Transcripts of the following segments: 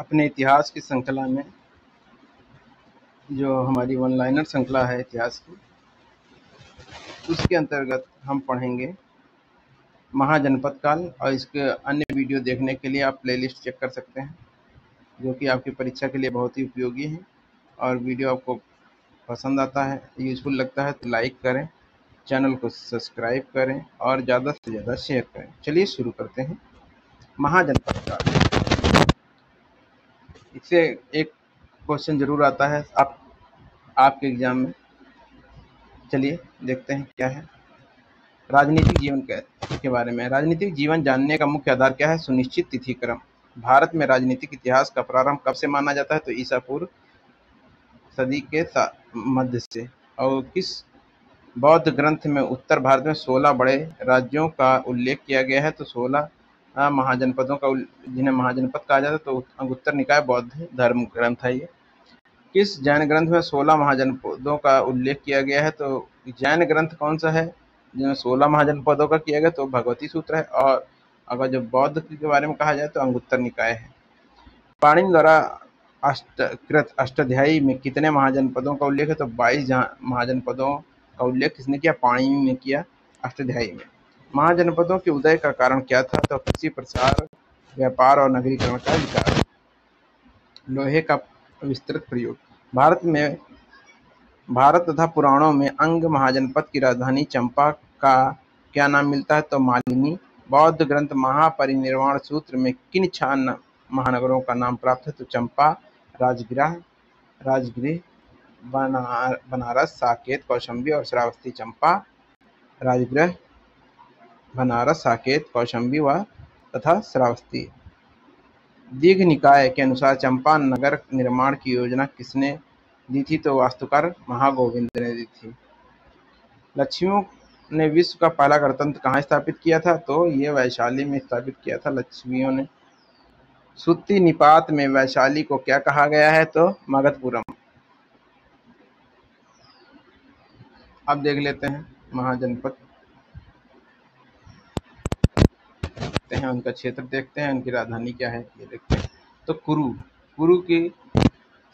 अपने इतिहास की श्रृंखला में जो हमारी वन लाइनर श्रृंखला है इतिहास की, उसके अंतर्गत हम पढ़ेंगे महाजनपद काल। और इसके अन्य वीडियो देखने के लिए आप प्लेलिस्ट चेक कर सकते हैं, जो कि आपकी परीक्षा के लिए बहुत ही उपयोगी है। और वीडियो आपको पसंद आता है, यूजफुल लगता है तो लाइक करें, चैनल को सब्सक्राइब करें और ज़्यादा से ज़्यादा शेयर करें। चलिए शुरू करते हैं। महाजनपद काल, इससे एक क्वेश्चन जरूर आता है आपके एग्जाम में। चलिए देखते हैं क्या है। राजनीतिक जीवन के बारे में। राजनीतिक जीवन जानने का मुख्य आधार क्या है? सुनिश्चित तिथि क्रम। भारत में राजनीतिक इतिहास का प्रारंभ कब से माना जाता है? तो ईसा पूर्व सदी के मध्य से। और किस बौद्ध ग्रंथ में उत्तर भारत में 16 बड़े राज्यों का उल्लेख किया गया है? तो 16 महाजनपदों का, जिन्हें महाजनपद कहा जाता है। तो अंगुत्तर निकाय बौद्ध धर्म ग्रंथ है ये। किस जैन ग्रंथ में 16 महाजनपदों का उल्लेख किया गया है? तो जैन ग्रंथ कौन सा है जिसमें 16 महाजनपदों का किया गया? तो भगवती सूत्र है। और अगर जो बौद्ध के बारे में कहा जाए तो अंगुत्तर निकाय है। पाणिनि द्वारा अष्टकृत अष्टाध्यायी में कितने महाजनपदों का उल्लेख है? तो 22 महाजनपदों का उल्लेख किसने किया? पाणिनि ने किया अष्टाध्यायी में। महाजनपदों के उदय का कारण क्या था? तो कृषि प्रसार, व्यापार और नगरीकरण का विकास। लोहे का विस्तृत प्रयोग। भारत तथा पुराणों में अंग महाजनपद की राजधानी चंपा का क्या नाम मिलता है? तो मालिनी। बौद्ध ग्रंथ महापरिनिर्वाण सूत्र में किन 6 महानगरों का नाम प्राप्त है? तो चंपा, राजगृह, बनारस, साकेत, कौशाम्बी और श्रावस्ती। चंपा, राजगृह, बनारस, साकेत, कौशाम्बी व तथा श्रावस्ती। दीघ निकाय के अनुसार चंपा नगर निर्माण की योजना किसने दी थी? तो वास्तुकार महागोविंद ने दी थी। लक्ष्मियों ने विश्व का पहला गणतंत्र कहाँ स्थापित किया था? तो ये वैशाली में स्थापित किया था लक्ष्मियों ने। सुत्ती निपात में वैशाली को क्या कहा गया है? तो मगधपुरम। अब देख लेते हैं महाजनपद, देखते हैं उनका क्षेत्र, देखते हैं उनकी राजधानी क्या है, ये देखते हैं। तो कुरु की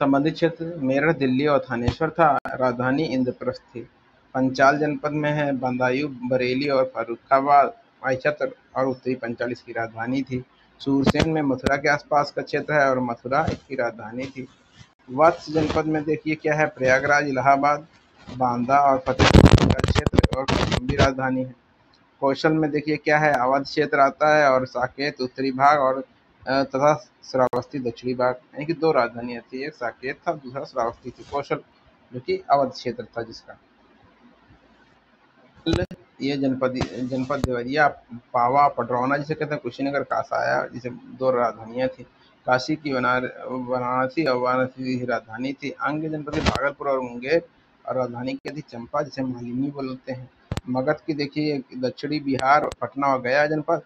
संबंधित क्षेत्र मेरठ, दिल्ली और थानेश्वर था। राजधानी इंद्रप्रस्थ थी। पंचाल जनपद में है बदायूं, बरेली और फर्रुखाबाद। माइचत्र और उत्तरी पंचाल इसकी राजधानी थी। सूरसेन में मथुरा के आसपास का क्षेत्र है और मथुरा इसकी राजधानी थी। वत्स जनपद में देखिए क्या है? प्रयागराज, इलाहाबाद, बांदा और फतेहपुर का क्षेत्र और कौशाम्बी राजधानी है। कौशल में देखिए क्या है? अवध क्षेत्र आता है और साकेत उत्तरी भाग और तथा श्रावस्ती दक्षिणी भाग, यानी कि 2 राजधानियां थी, एक साकेत था, दूसरा श्रावस्ती थी। कौशल जो कि अवध क्षेत्र था जिसका। ये जनपद देवरिया, पावा, पडरौना जिसे कहते हैं, कुशीनगर, कासाया, जिसे 2 राजधानियां थी। काशी की वाराणसी और वाराणसी की राजधानी थी। अंग जनपद की भागलपुर और मुंगेर और राजधानी की थी चंपा, जिसे मालिनी बोलते हैं। मगध की देखिए दक्षिणी बिहार, पटना और गया जनपद,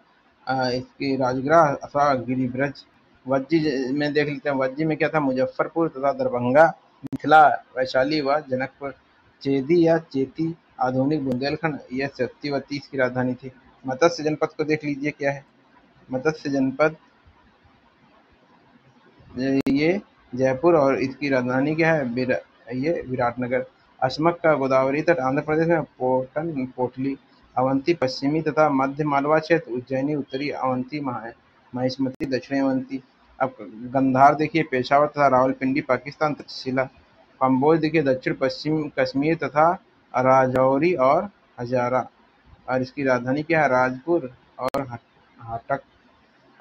इसकी राजगृह अथवा गिरिब्रज। वज्जी में देख लेते हैं, वज्जी में क्या था? मुजफ्फरपुर तथा दरभंगा, मिथिला, वैशाली व जनकपुर। चेदी या चेती आधुनिक बुंदेलखंड, यह सत्यवती की राजधानी थी। मत्स्य जनपद को देख लीजिए क्या है? मत्स्य जनपद ये जयपुर और इसकी राजधानी क्या है? ये विराटनगर। असमक का गोदावरी तट आंध्र प्रदेश में पोटन पोटली। अवंती पश्चिमी तथा मध्य मालवा क्षेत्र। उज्जैनी उत्तरी अवंती, महिष्मती दक्षिणी अवंती। अब गंधार देखिए पेशावर तथा रावलपिंडी पाकिस्तान। तक्षशिला कम्बोज देखिए दक्षिण पश्चिम कश्मीर तथा राजौरी और हजारा, और इसकी राजधानी क्या है? राजपुर और हाटक।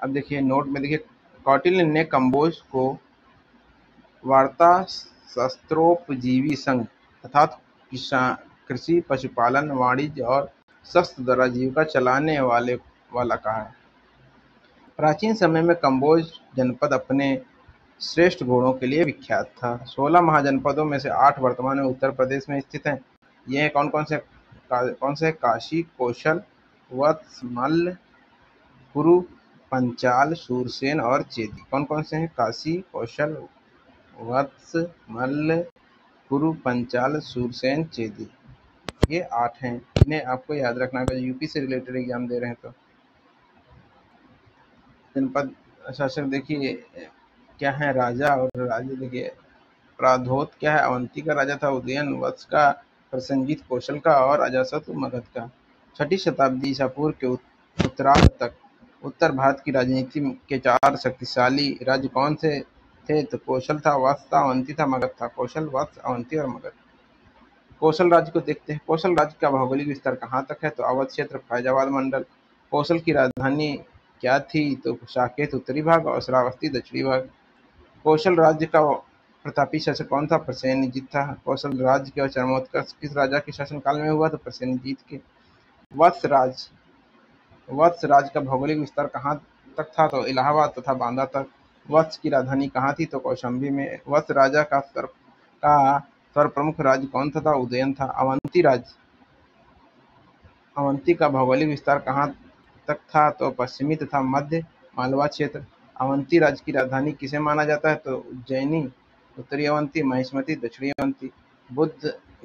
अब देखिए नोट में देखिए, कौटिल्य ने कम्बोज को वार्ता शस्त्रोपजीवी संघ अर्थात कृषि, पशुपालन, वाणिज्य और शस्त्र द्वारा जीविका चलाने वाला कहा है। प्राचीन समय में कम्बोज जनपद अपने श्रेष्ठ घोड़ों के लिए विख्यात था। 16 महाजनपदों में से 8 वर्तमान में उत्तर प्रदेश में स्थित हैं। ये कौन से? काशी, कौशल, वत्स, मल्ल, कुरु, पंचाल, सूरसेन और चेदी। कौन से हैं? काशी, कौशल, वत्स, मल्ल, कुरु, पंचाल, सूरसेन, चेदी। ये 8 हैं, इन्हें आपको याद रखना है यूपी से रिलेटेड एग्जाम दे रहे हैं तो। जनपद शासक देखिए क्या है राजा और राज्य? देखिए, प्राधोत क्या है? अवंती का राजा था। उदयन वत्स का, प्रसेनजीत कौशल का और अजातशत्रु मगध का। 6ठी शताब्दी ईसा पूर्व के उत्तरार्ध तक उत्तर भारत की राजनीति के 4 शक्तिशाली राज्य कौन से थे? तो कौशल था, वत्स था, अवंती था, मगध था। कौशल, वत्स, अवंती और मगध। कौशल राज्य को देखते हैं। कौशल राज्य का भौगोलिक विस्तार कहाँ तक है? तो अवध क्षेत्र, फैजाबाद मंडल। कौशल की राजधानी क्या थी? तो साकेत उत्तरी भाग और श्रावस्ती दक्षिणी भाग। कौशल राज्य का प्रतापी शासक कौन था? प्रसेनजीत था। कौशल राज्य का चरमोत्कर्ष किस राजा के शासनकाल में हुआ? तो प्रसेनजीत के। वत्स राज्य, वत्स राज्य का भौगोलिक विस्तार कहाँ तक था? तो इलाहाबाद तथा बांदा तक। वत्स की राजधानी कहाँ थी? तो कौशाम्बी में। वत्स राजा का सर्वप्रमुख राज्य कौन था? उदयन था। अवंती राज्य, अवंती का भौगोलिक विस्तार कहाँ तक था? तो पश्चिमी तथा मध्य मालवा क्षेत्र। अवंती राज्य की राजधानी किसे माना जाता है? तो उज्जैनी। उत्तरी अवंती, महिष्मती, दक्षिणी अवंती।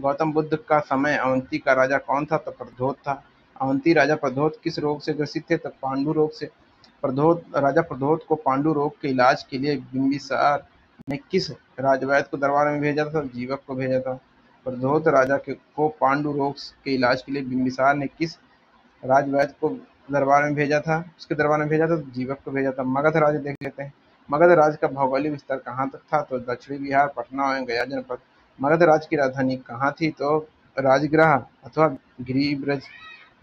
गौतम बुद्ध का समय अवंती का राजा कौन था? तो प्रधोत था। अवंती राजा प्रधोत किस रोग से ग्रसित थे? तो पांडु रोग से। राजा प्रधोत को पांडु रोग के इलाज के लिए बिंबिसार ने किस राजवैद्य को दरबार में भेजा था? जीवक को भेजा था। प्रधोत राजा को पांडु रोग के इलाज के लिए बिंबिसार ने किस राजवैद्य को दरबार में भेजा था? उसके दरबार में भेजा था, तो जीवक को भेजा था। मगध राज्य देख लेते हैं। मगध राज्य का भौगोलिक विस्तार कहाँ तक था? तो दक्षिणी बिहार, पटना और गया जनपद। मगध राज्य की राजधानी कहाँ थी? तो राजगृह अथवा गिरिब्रज।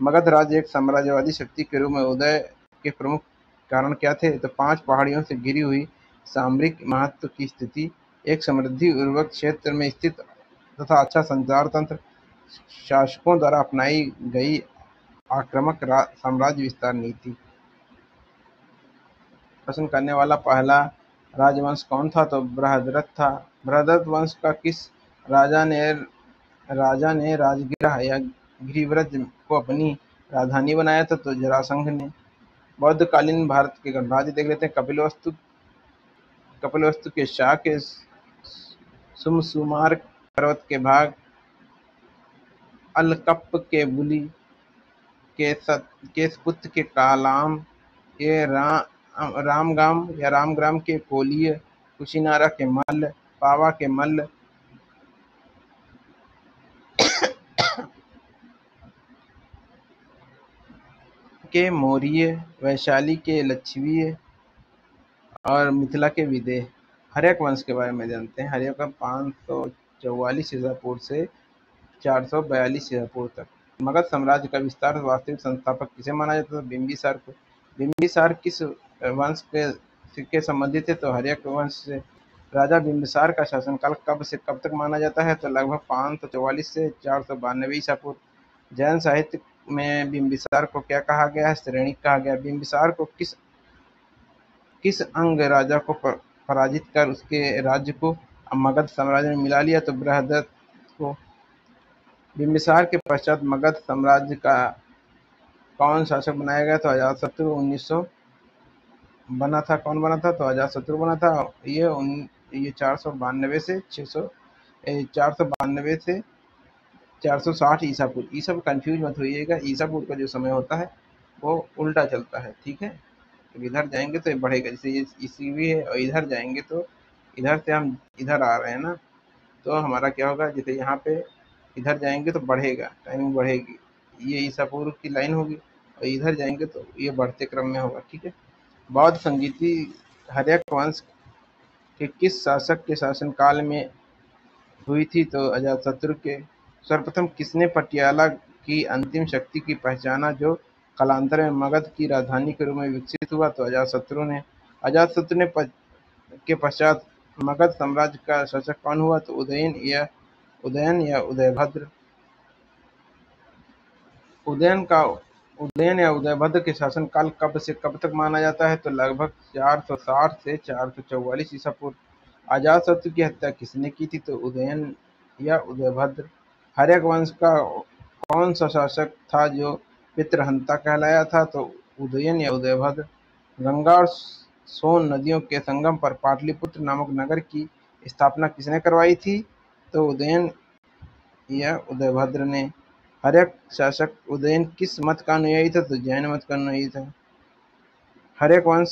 मगध राज्य एक साम्राज्यवादी शक्ति के रूप में उदय के प्रमुख कारण क्या थे? तो 5 पहाड़ियों से घिरी हुई सामरिक महत्व की स्थिति, एक समृद्धि उर्वरक क्षेत्र में स्थित तथा अच्छा संचार तंत्र, शासकों द्वारा अपनाई गई आक्रामक साम्राज्य विस्तार नीति। प्रश्न करने वाला पहला राजवंश कौन था? तो बृहद्रथ था। बृहद्रथ वंश का किस राजा ने राजगृह या गिरिव्रज को अपनी राजधानी बनाया था? तो जरासंध ने। बौद्धकालीन भारत के गणराज्य देख लेते हैं। कपिलवस्तु के शाह के सुमसुमार पर्वत के भाग, अलकप्प के बुली के पुत्र के कालाम, ये रामग्राम के कोलीय, कुशीनारा के मल्ल, पावा के मल्ल, के मौर्य, वैशाली के लक्षवीय और मिथिला के विदेह। हर्यक वंश के बारे में जानते हैं। हर्यक का 544 ईसा पूर्व से 442 ईसा पूर्व तक। मगध साम्राज्य का विस्तार वास्तविक संस्थापक किसे माना जाता था? बिंबिसार को। बिंबिसार किस वंश के संबंधित है? तो हर्यक वंश से। राजा बिंबिसार का शासनकाल कब से कब तक माना जाता है? तो लगभग 544 से 492 ईसा पूर्व। जैन साहित्य में बिंबिसार को क्या कहा गया है? श्रेणी कहा गया। बिंबिसार को किस अंग राजा को पराजित कर उसके राज्य को मगध साम्राज्य में मिला लिया? तो बृहद्रथ को। बिंबिसार के पश्चात मगध साम्राज्य का कौन शासक बनाया गया? तो अजातशत्रु 1900 बना था। कौन बना था? तो अजातशत्रु बना था। ये 492 से 460 ईसा पूर्व। ईसा कंफ्यूज मत होइएगा, ईसा पूर्व का जो समय होता है वो उल्टा चलता है, ठीक है। तो इधर जाएंगे तो ये बढ़ेगा, जैसे ये ईसवी है, और इधर जाएंगे तो इधर से हम इधर आ रहे हैं ना, तो हमारा क्या होगा, जैसे यहाँ पे इधर जाएंगे तो बढ़ेगा, टाइमिंग बढ़ेगी, ये ईसा पूर्व की लाइन होगी, और इधर जाएंगे तो ये बढ़ते क्रम में होगा, ठीक है। बौद्ध संगीति हर्यक वंश के किस शासक के शासनकाल में हुई थी? तो अजातशत्रु के। सर्वप्रथम किसने पटियाला की अंतिम शक्ति की पहचाना जो कालांतर में मगध की राजधानी के रूप में विकसित हुआ? तो अजातशत्रु ने। अजातशत्रु के पश्चात मगध साम्राज्य का शासक कौन हुआ? तो उदयन या उदयभद्र। उदयन या उदयभद्र के शासनकाल कब से कब तक माना जाता है? तो लगभग 460 से 444 ईसा पूर्व। अजातशत्रु की हत्या किसने की थी? तो उदयन या उदयभद्र। हर्यक वंश का कौन सा शासक था जो पितृहंता कहलाया था? तो उदयन या उदयभद्र। गंगा और सोन नदियों के संगम पर पाटलिपुत्र नामक नगर की स्थापना किसने करवाई थी? तो उदयन या उदयभद्र ने। हर्यक शासक उदयन किस मत का अनुयायी था? तो जैन मत का अनुयायी था। हर्यक वंश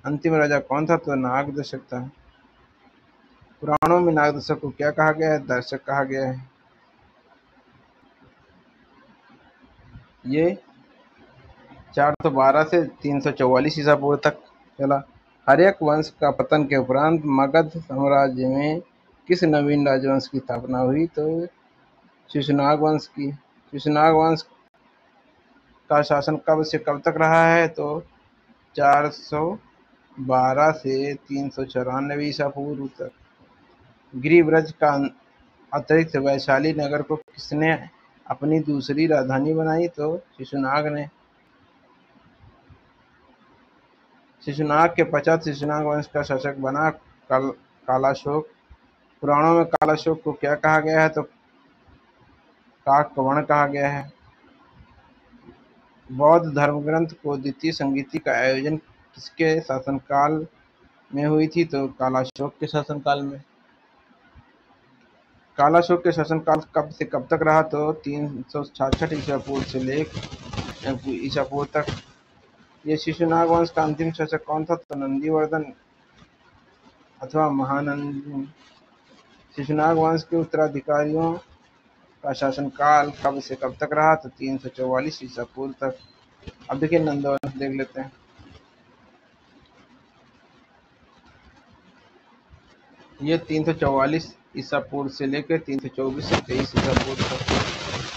अंतिम राजा कौन था? तो नागदशक था। पुराणों में नागदशक को क्या कहा गया है? दर्शक कहा गया है। ये 412 से 344 ईसा पूर्व तक चला। हर्यक वंश का पतन के उपरांत मगध साम्राज्य में किस नवीन राजवंश की स्थापना हुई? तो शिशुनाग वंश की। शिशुनाग वंश का शासन कब से कब तक रहा है? तो 412 से 394 ईसा पूर्व तक। गिरिव्रज का अतिरिक्त वैशाली नगर को किसने अपनी दूसरी राजधानी बनाई? तो शिशुनाग ने। शिशुनाग के पश्चात शिशुनाग वंश का शासक बना कालाशोक। पुराणों में कालाशोक को क्या कहा गया है? तो काकवण कहा गया है। बौद्ध धर्मग्रंथ को द्वितीय संगीति का आयोजन किसके शासनकाल में हुई थी? तो कालाशोक के शासनकाल में। कालाशोक के शासनकाल कब से कब तक रहा? तो 366 ईसा पूर्व से लेकर ईसा पूर्व तक। ये शिशुनाग वंश का अंतिम शासक कौन था? तो नंदीवर्धन अथवा महानंदी। शिशुनाग वंश के उत्तराधिकारियों का शासनकाल कब से कब तक रहा? तो 344 ईसा पूर्व तक। अब देखिए नंदवंश देख लेते हैं। ये 344 ईसा पूर्व से लेकर 324 से 23 ईसा पूर्व तक।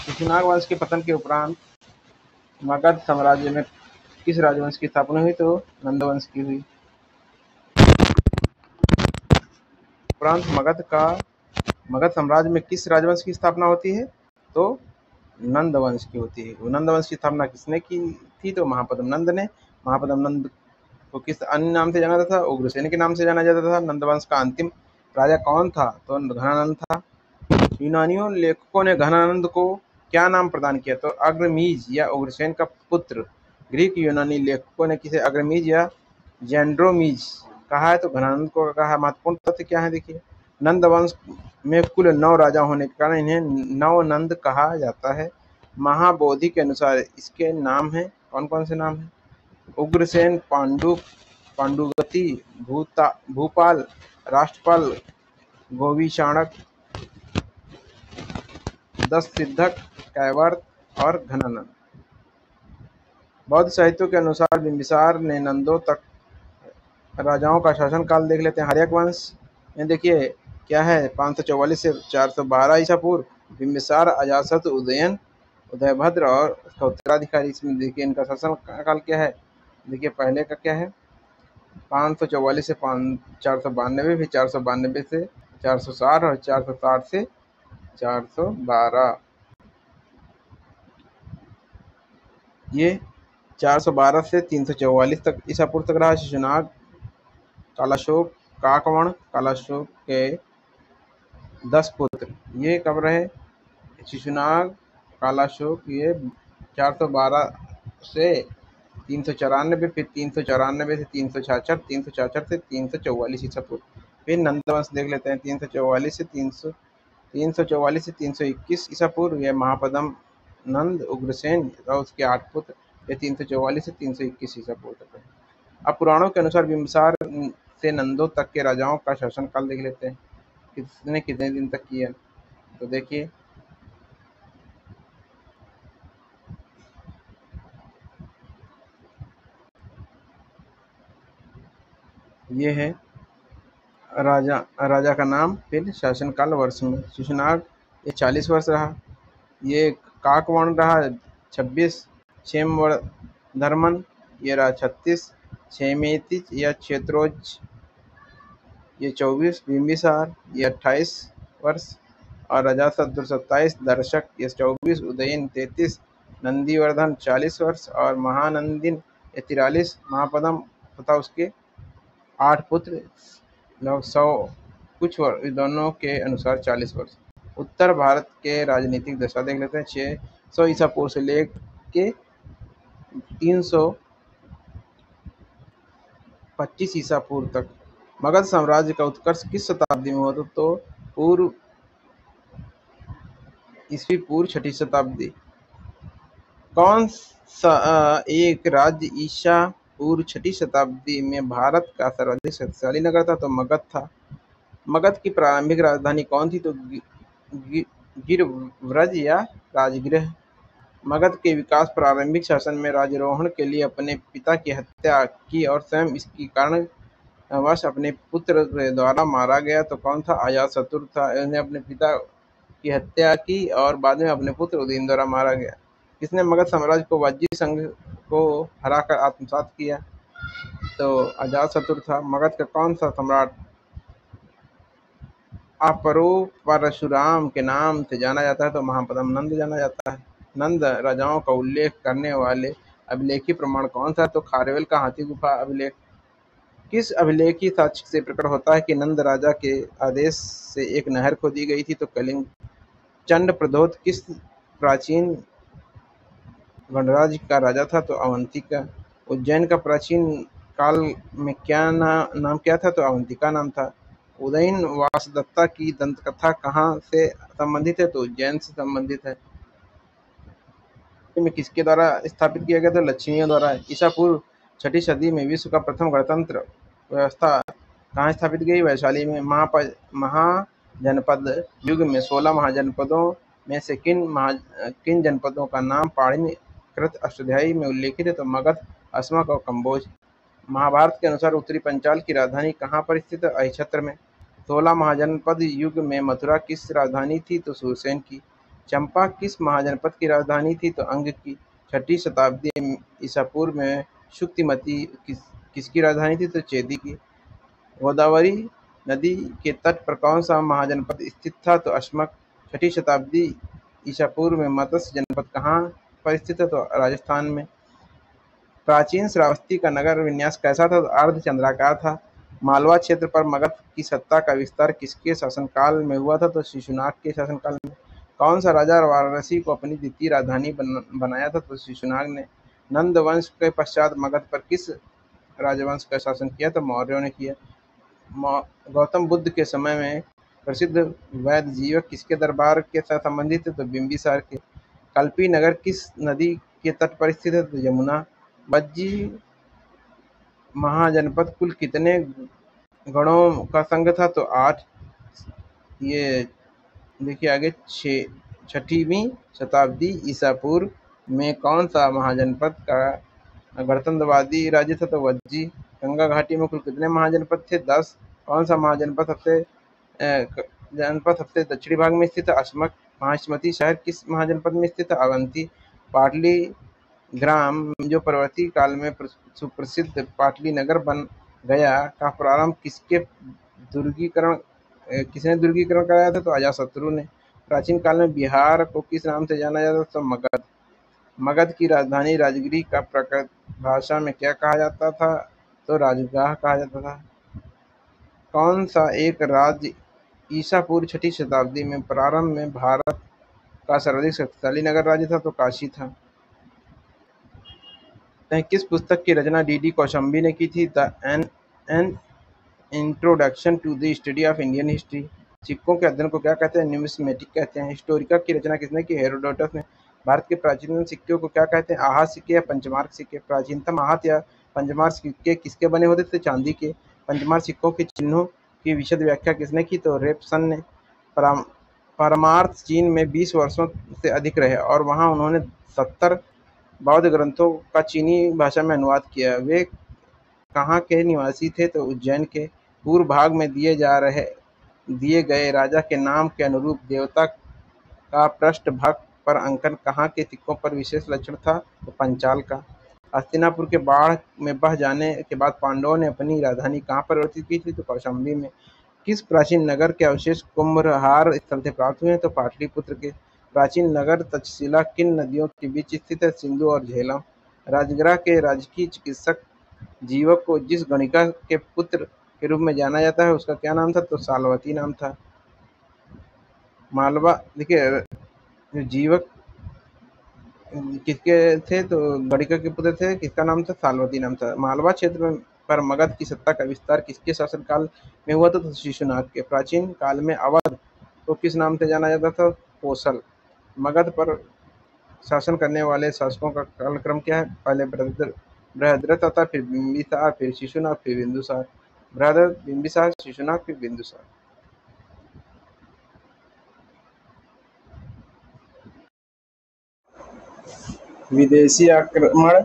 शिशुनाग वंश के पतन के उपरांत मगध साम्राज्य में किस राजवंश की स्थापना हुई? तो नंदवंश की हुई। उपरांत मगध साम्राज्य में किस राजवंश की स्थापना होती है? तो नंदवंश की होती है। नंदवंश की स्थापना किसने की थी? तो महापद्म नंद ने। महापद्म नंद को किस अन्य नाम से जाना जाता था? उग्रसेन के नाम से जाना जाता था। नंदवंश का अंतिम राजा कौन था? तो घनानंद था। यूनानियों लेखकों ने घनानंद को क्या नाम प्रदान किया? तो अग्रमीज या उग्रसेन का पुत्र। ग्रीक यूनानी लेखकों ने किसे अग्रमीज या जेंड्रोमीज कहा है? तो घनानंद को कहा है। महत्वपूर्ण तथ्य क्या है? देखिए, नंद वंश में कुल 9 राजा होने के कारण इन्हें नवनंद कहा जाता है। महाबोधि के अनुसार इसके नाम हैं, कौन कौन से नाम हैं? उग्रसेन, पांडुगति, भूपाल, राष्ट्रपाल, गोविचाणक, दशसिद्धक, कैवर्त और घनानंद। बौद्ध साहित्यों के अनुसार बिंबिसार ने नंदों तक राजाओं का शासन काल देख लेते हैं। हर्यक वंश में देखिए क्या है, 544 से 412 ईसा पूर्व। बिंबिसार, अजातशत्रु, उदयन, उदयभद्र और उसका उत्तराधिकारी। इसमें देखिए इनका शासन काल क्या है। देखिए पहले का क्या है, 544 से 492, फिर 492 से 460 और 460 से 412। ये 412 से 344 तक ईसा पूर्व तक रहा। शिशुनाग, कालाशोक, काकवण, कालाशोक के 10 पुत्र ये कब रहे? शिशुनाग, कालाशोक ये 412 से 394, फिर 394 से 366, 366 से 344 ईसा पूर्व। फिर नंदवंश देख लेते हैं। 344 से 321 ईसा पूर्व। यह महापद्म नंद, उग्रसेन और उसके 8 पुत्र। ये 344 से 321 ईसा पूर्व तक है। अब पुराणों के अनुसार बिंबिसार से नंदों तक के राजाओं का शासनकाल देख लेते हैं, किसने कितने दिन तक किया। तो देखिए ये है राजा का नाम, फिर शासनकाल वर्ष में। शिशुनाग ये 40 वर्ष रहा। ये काकवण रहा 26, क्षेमवर्धन ये रहा 36, क्षेमेतिज या क्षेत्रोज ये 24, बिंबिसार ये 28 वर्ष और अजातशत्रु 27, दर्शक ये 24, उदयन 33, नंदीवर्धन 40 वर्ष और महानंदिन ये 43, महापद्म तथा उसके 8 पुत्र लगभग 100 कुछ विद्वानों के अनुसार 40 वर्ष। उत्तर भारत के राजनीतिक दशा देख लेते हैं। 600 ईसा पूर्व से लेके 325 ईसा पूर्व तक। मगध साम्राज्य का उत्कर्ष किस शताब्दी में हुआ? तो ईस्वी पूर्व 6ठी शताब्दी। कौन सा एक राज्य ईसा पूर्व 6ठी शताब्दी में भारत का सर्वाधिक शक्तिशाली नगर था तो मगध था। मगध की प्रारंभिक राजधानी कौन थी तो गिरव्रज या राजगृह। मगध के विकास प्रारंभिक शासन में राज्यारोहण के लिए अपने पिता की हत्या की और स्वयं इसकी कारणवश अपने पुत्र के द्वारा मारा गया तो कौन था? अजातशत्रु था। उन्हें अपने पिता की हत्या की और बाद में अपने पुत्र उदयन द्वारा मारा गया। किसने मगध साम्राज्य को वज्जी संघ को हराकर आत्मसात किया? तो अजातशत्रु था। मगध का कौन सा सम्राट अपरो परशुराम के नाम से जाना जाता है तो महापद्म नंद जाना जाता है। नंद राजाओं का उल्लेख करने वाले अभिलेखी प्रमाण कौन सा? तो खारवेल का हाथी गुफा अभिलेख। किस अभिलेखी साक्ष्य से प्रकट होता है कि नंद राजा के आदेश से एक नहर खोदी गई थी? तो कलिंग। चंड प्रद्योत किस प्राचीन गणराज्य का राजा था? तो अवंती का। उज्जैन का प्राचीन काल में क्या नाम क्या था? तो अवंतिका नाम था। उदयन वासदत्ता की दंतकथा कहाँ से संबंधित है? तो उज्जैन से संबंधित है। में किसके द्वारा स्थापित किया गया था? लक्ष्मियों द्वारा। ईसा पूर्व 6ठी सदी में विश्व का प्रथम गणतंत्र व्यवस्था कहाँ स्थापित गई? वैशाली में। महाजनपद युग में 16 महाजनपदों में से किन जनपदों का नाम पाणिनि कृत अष्टाध्यायी में उल्लेखित है? तो मगध, अस्मक और कम्बोज। महाभारत के अनुसार उत्तरी पंचाल की राजधानी कहाँ पर स्थित है? अहिछत्र में। 16 महाजनपद युग में मथुरा किस राजधानी थी? तो सूरसेन की। चंपा किस महाजनपद की राजधानी थी? तो अंग की। 6ठी शताब्दी ईसा पूर्व में शुक्तिमती किसकी राजधानी थी? तो चेदी की। गोदावरी नदी के तट पर कौन सा महाजनपद स्थित था? तो अस्मक। 6ठी शताब्दी ईसा पूर्व में मत्स्य जनपद कहाँ पर स्थित है? तो राजस्थान में। प्राचीन श्रावस्ती का नगर विन्यास कैसा था? तो अर्धचंद्राकार था। मालवा क्षेत्र पर मगध की सत्ता का विस्तार किसके शासनकाल में हुआ था? तो शिशुनाग के शासनकाल में। कौन सा राजा वाराणसी को अपनी द्वितीय राजधानी बनाया था? तो शिशुनाग ने। नंद वंश के पश्चात मगध पर किस राजवंश का शासन किया? तो मौर्यों ने किया। गौतम बुद्ध के समय में प्रसिद्ध वैद्य जीवक किसके दरबार के साथ संबंधित है? तो बिंबिसार के। कल्पी नगर किस नदी के तट पर स्थित है? तो यमुना। वज्जी महाजनपद कुल कितने गणों का संघ था? तो 8। ये देखिए आगे 6वीं शताब्दी ईसा पूर्व में कौन सा महाजनपद का गणतंत्रवादी राज्य था? तो वज्जी। गंगा घाटी में कुल कितने महाजनपद थे? 10। कौन सा महाजनपद सबसे दक्षिणी भाग में स्थित है? अस्मक। महाश्मती शहर किस महाजनपद में स्थित है? अवंती। पाटली ग्राम जो परवर्ती काल में सुप्रसिद्ध पाटली नगर बन गया का प्रारंभ किसने दुर्गीकरण कराया था? तो अजातशत्रु ने। प्राचीन काल में बिहार को किस नाम से जाना जाता था? तो मगध। मगध की राजधानी राजगिरी का प्राकृत भाषा में क्या कहा जाता था? तो राजगाह कहा जाता था। कौन सा एक राज्य ईसा पूर्व 6ठी शताब्दी में प्रारंभ में भारत का सर्वाधिक शक्तिशाली नगर राज्य था? तो काशी था। किस पुस्तक की रचना डी कौशाम्बी ने की थी? An introduction to the study of Indian history. सिक्कों के अध्ययन को क्या कहते हैं? न्यूमिस्मेटिक कहते हैं। हिस्टोरिका की रचना किसने की? हेरोडोटस ने। भारत के प्राचीन सिक्कों को क्या कहते हैं? आहत सिक्के या पंचमार्क सिक्के। प्राचीनतम आहत या पंचमार्क सिक्के किसके बने होते थे? चांदी के। पंचमार्क सिक्कों के चिन्हों की विशद व्याख्या किसने की? तो रेपसन ने। परमार्थ चीन में 20 वर्षों से अधिक रहे और वहाँ उन्होंने 70 बौद्ध ग्रंथों का चीनी भाषा में अनुवाद किया। वे कहाँ के निवासी थे? तो उज्जैन के। पूर्व भाग में दिए गए राजा के नाम के अनुरूप देवता का पृष्ठभाग पर अंकन कहाँ के सिक्कों पर विशेष लक्षण था? तो पंचाल का। हस्तिनापुर के बाढ़ में बह जाने के बाद पांडवों ने अपनी राजधानी कहाँ परिवर्तित की थी? तो कौशाम्बी में। किस प्राचीन नगर के अवशेष कुम्भलहार स्थल से प्राप्त हुए हैं? तो पाटलिपुत्र के। प्राचीन नगर तक्षशिला किन नदियों के बीच स्थित है? सिंधु और झेलम। राजगृह के राजकीय चिकित्सक जीवक को जिस गणिका के पुत्र के रूप में जाना जाता है उसका क्या नाम था? तो साल्वती नाम था। मालवा देखिए जीवक किसके थे? तो गणिका के पुत्र थे। किसका नाम था? साल्वती नाम था। मालवा क्षेत्र पर मगध की सत्ता का विस्तार किसके शासनकाल में हुआ था? तो शिशुनाग के। प्राचीन काल में अवध को किस नाम से जाना जाता था? कोसल। मगध पर शासन करने वाले शासकों का कालक्रम क्या है? पहले बृहद्रथ था, फिर बिंबिसार, फिर शिशुनाग, फिर बिंदुसार। बृहद्रथ, बिंबिसार, शिशुनाग, फिर बिंदुसार। विदेशी आक्रमण,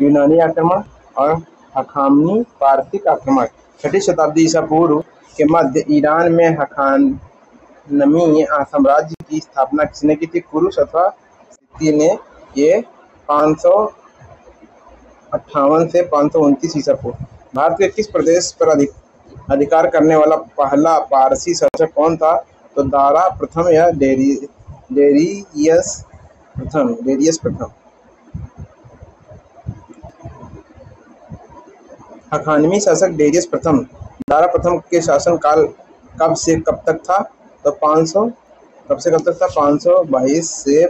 यूनानी आक्रमण और हखामनी पार्थिक आक्रमण। 6ठी शताब्दी ईसा पूर्व के मध्य ईरान में हखानमी साम्राज्य की स्थापना किसने की थी? कुरुश अथवा सित्ती ने। ये 558 से 529 ईसा पूर्व। भारत के किस प्रदेश पर अधिकार करने वाला पहला पारसी शासक कौन था? तो दारा प्रथम या डेरियस प्रथम। हखानवी शासक डेरियस प्रथम। दारा प्रथम के शासन काल कब से कब तक था? तो 500 कब से कब तक था? 522 से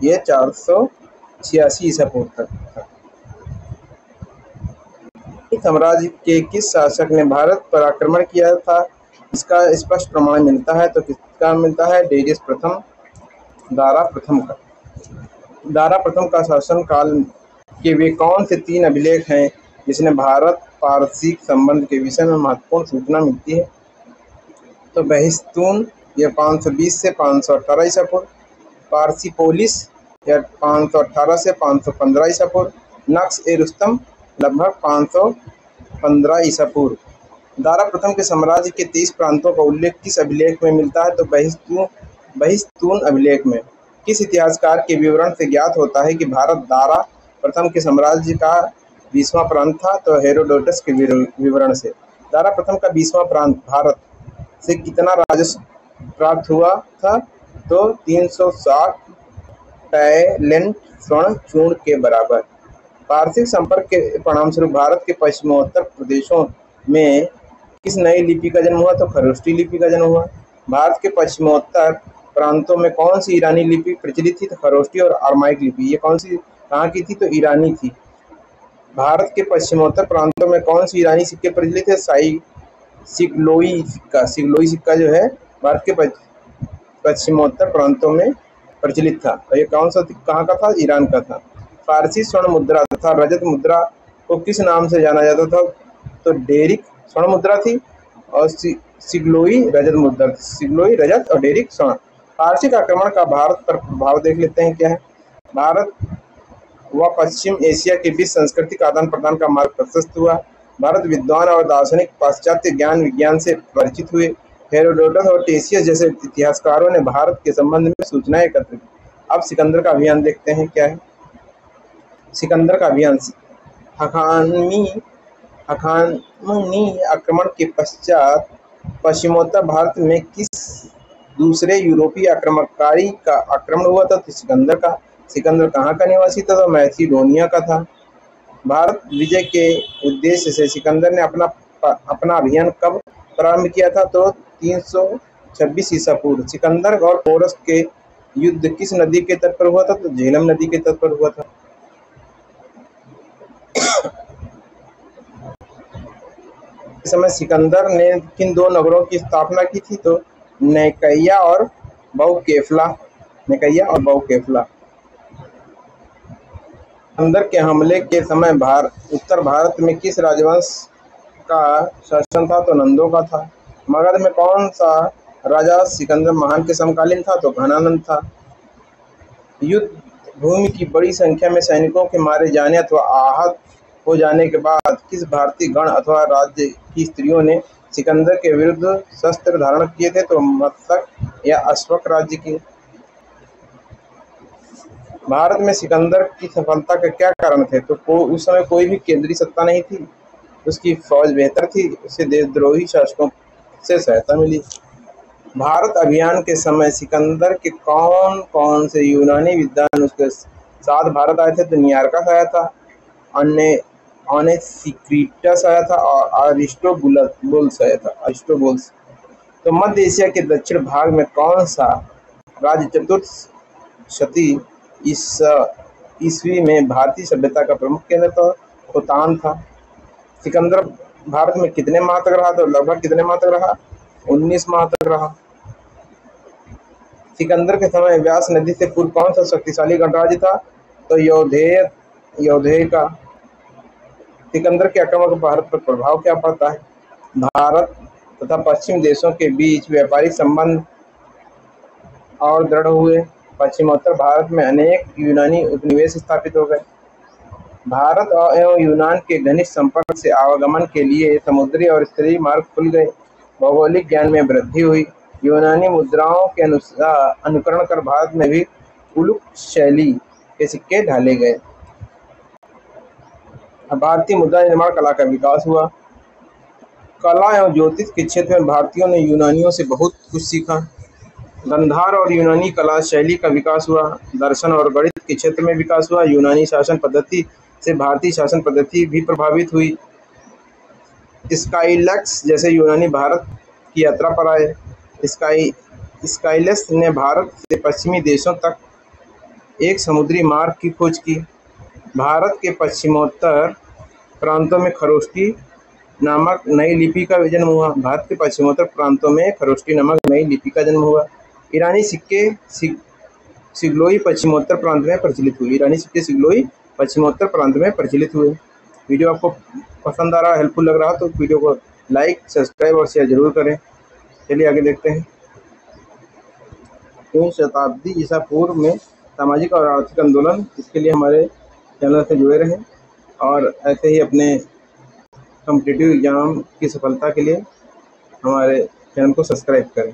ये 486 ईसा पूर्व तक था। इस साम्राज्य के किस शासक ने भारत पर आक्रमण किया था? इसका स्पष्ट प्रमाण मिलता है। तो किसका मिलता है? डेरियस प्रथम, दारा प्रथम का। दारा प्रथम का शासन काल के वे कौन से 3 अभिलेख हैं जिसने भारत पारसी संबंध के विषय में महत्वपूर्ण सूचना मिलती है? तो बहिस्तून, यह 520 से 518 ईसा पूर्व। पारसीपोलिस, यह 518 से 515 ईसा पूर्व। नक्श-ए-रुस्तम, लगभग 515 ईसा पूर्व। दारा प्रथम के साम्राज्य के 23 प्रांतों का उल्लेख किस अभिलेख में मिलता है? तो बहिस्तून अभिलेख में। किस इतिहासकार के विवरण से ज्ञात होता है कि भारत दारा प्रथम के साम्राज्य का 20वां प्रांत था? तो हेरोडोटस के विवरण से। दारा प्रथम का 20वां प्रांत भारत से कितना राजस्व प्राप्त हुआ था? तो 360 टैलेंट स्वर्ण चूर्ण के बराबर। पारसिक संपर्क के परिणामस्वरूप भारत के पश्चिमोत्तर प्रदेशों में किस नई लिपि का जन्म हुआ? तो खरोष्टी लिपि का जन्म हुआ। भारत के पश्चिमोत्तर प्रांतों में कौन सी ईरानी लिपि प्रचलित थी? तो खरोष्टी और अरामाइक लिपि। ये कौन सी कहाँ की थी? तो ईरानी थी। भारत के पश्चिमोत्तर प्रांतों में कौन सी ईरानी सिक्के प्रचलित है? सिगलोई सिक्का। सिगलोई सिक्का जो है भारत के पश्चिमोत्तर प्रांतों में प्रचलित था। तो ये कौन सा कहाँ का था? ईरान का था। फारसी स्वर्ण मुद्रा तथा रजत मुद्रा को किस नाम से जाना जाता था? तो डेरिक स्वर्ण मुद्रा थी और सिगलोई रजत मुद्रा। सिगलोई रजत और डेरिक स्वर्ण। पारसिक आक्रमण का भारत पर प्रभाव देख लेते हैं क्या है। भारत व पश्चिम एशिया के बीच सांस्कृतिक आदान प्रदान का मार्ग प्रशस्त हुआ। भारत विद्वान और दार्शनिक पाश्चात्य ज्ञान विज्ञान से परिचित हुए। हेरोडोटस और टेसियस जैसे इतिहासकारों ने भारत के संबंध में सूचनाएं एकत्र की। अब सिकंदर का अभियान देखते हैं क्या है। सिकंदर का अभियान। हखामनी आक्रमण के पश्चात पश्चिमोत्तर भारत में किस दूसरे यूरोपीय आक्रमणकारी का आक्रमण हुआ था? तो सिकंदर का। सिकंदर कहाँ का निवासी था? तो मैसिडोनिया का था। भारत विजय के उद्देश्य से सिकंदर ने अपना अभियान कब प्रारंभ किया था? तो 326 ईसा पूर्व। सिकंदर और पोरस के युद्ध किस नदी के तट पर हुआ था? तो झेलम नदी के तट पर हुआ था। इस समय सिकंदर ने किन 2 नगरों की स्थापना की थी? तो निकैया और बहुकेफला। निकैया और बहुकेफला। सिकंदर के हमले के समय उत्तर भारत में किस राजवंश का शासन था? तो नंदों का था। मगध में कौन सा राजा सिकंदर महान के समकालीन था? तो घनानंद था। युद्ध भूमि की बड़ी संख्या में सैनिकों के मारे जाने अथवा आहत हो जाने के बाद किस भारतीय गण अथवा राज्य की स्त्रियों ने सिकंदर के विरुद्ध शस्त्र धारण किए थे? तो मत्सक या अश्वक राज्य की। भारत में सिकंदर की सफलता के क्या कारण थे? तो उस समय कोई भी केंद्रीय सत्ता नहीं थी, उसकी फौज बेहतर थी, उसे देशद्रोही शासकों से सहायता मिली। भारत अभियान के समय सिकंदर के कौन कौन से यूनानी विद्वान उसके साथ भारत आए थे? तो नियारकस आया था, ऑनेसिक्रिटस आया था और अरिस्टोबुलस आया था। अरिस्टोबुलस। तो मध्य एशिया के दक्षिण भाग में कौन सा राज्य चतुर्थ शती ईस्वी में भारतीय सभ्यता का प्रमुख केंद्र था? खोतान था। सिकंदर भारत में कितने माह तक रहा? तो लगभग कितने माह तक रहा? 19 माह तक रहा। सिकंदर के समय व्यास नदी से पूर्व कौन सा शक्तिशाली गणराज्य था? तो यौधेय का। सिकंदर के आक्रमण का भारत पर प्रभाव क्या पड़ता है? भारत तथा पश्चिम देशों के बीच व्यापारिक संबंध और दृढ़ हुए। पश्चिमोत्तर भारत में अनेक यूनानी उपनिवेश स्थापित हो गए। भारत एवं यूनान के घनिष्ठ संपर्क से आवागमन के लिए समुद्री और स्तरीय मार्ग खुल गए। भौगोलिक ज्ञान में वृद्धि हुई। यूनानी मुद्राओं के अनुकरण कर भारत में भी उलुक शैली के सिक्के ढाले गए। भारतीय मुद्रा निर्माण कला का विकास हुआ। कला एवं ज्योतिष के क्षेत्र में भारतीयों ने यूनानियों से बहुत कुछ सीखा। गंधार और यूनानी कला शैली का विकास हुआ। दर्शन और गणित के क्षेत्र में विकास हुआ। यूनानी शासन पद्धति से भारतीय शासन पद्धति भी प्रभावित हुई। स्काइलस जैसे यूनानी भारत की यात्रा पर आए। स्काइलस ने भारत से पश्चिमी देशों तक एक समुद्री मार्ग की खोज की। भारत के पश्चिमोत्तर प्रांतों में खरोष्टी नामक नई लिपि का जन्म हुआ। भारत के पश्चिमोत्तर प्रांतों में खरोष्टी नामक नई लिपि का जन्म हुआ। ईरानी सिक्के सिगलोई पश्चिमोत्तर प्रांत में प्रचलित हुए। ईरानी सिक्के सिगलोई पश्चिमोत्तर प्रांत में प्रचलित हुए। वीडियो आपको पसंद आ रहा, हेल्पफुल लग रहा तो वीडियो को लाइक, सब्सक्राइब और शेयर जरूर करें। चलिए आगे देखते हैं। 3 शताब्दी ईसा पूर्व में सामाजिक और आर्थिक आंदोलन, इसके लिए हमारे चैनल से जुड़े रहें और ऐसे ही अपने कॉम्पिटिटिव एग्जाम की सफलता के लिए हमारे चैनल को सब्सक्राइब करें।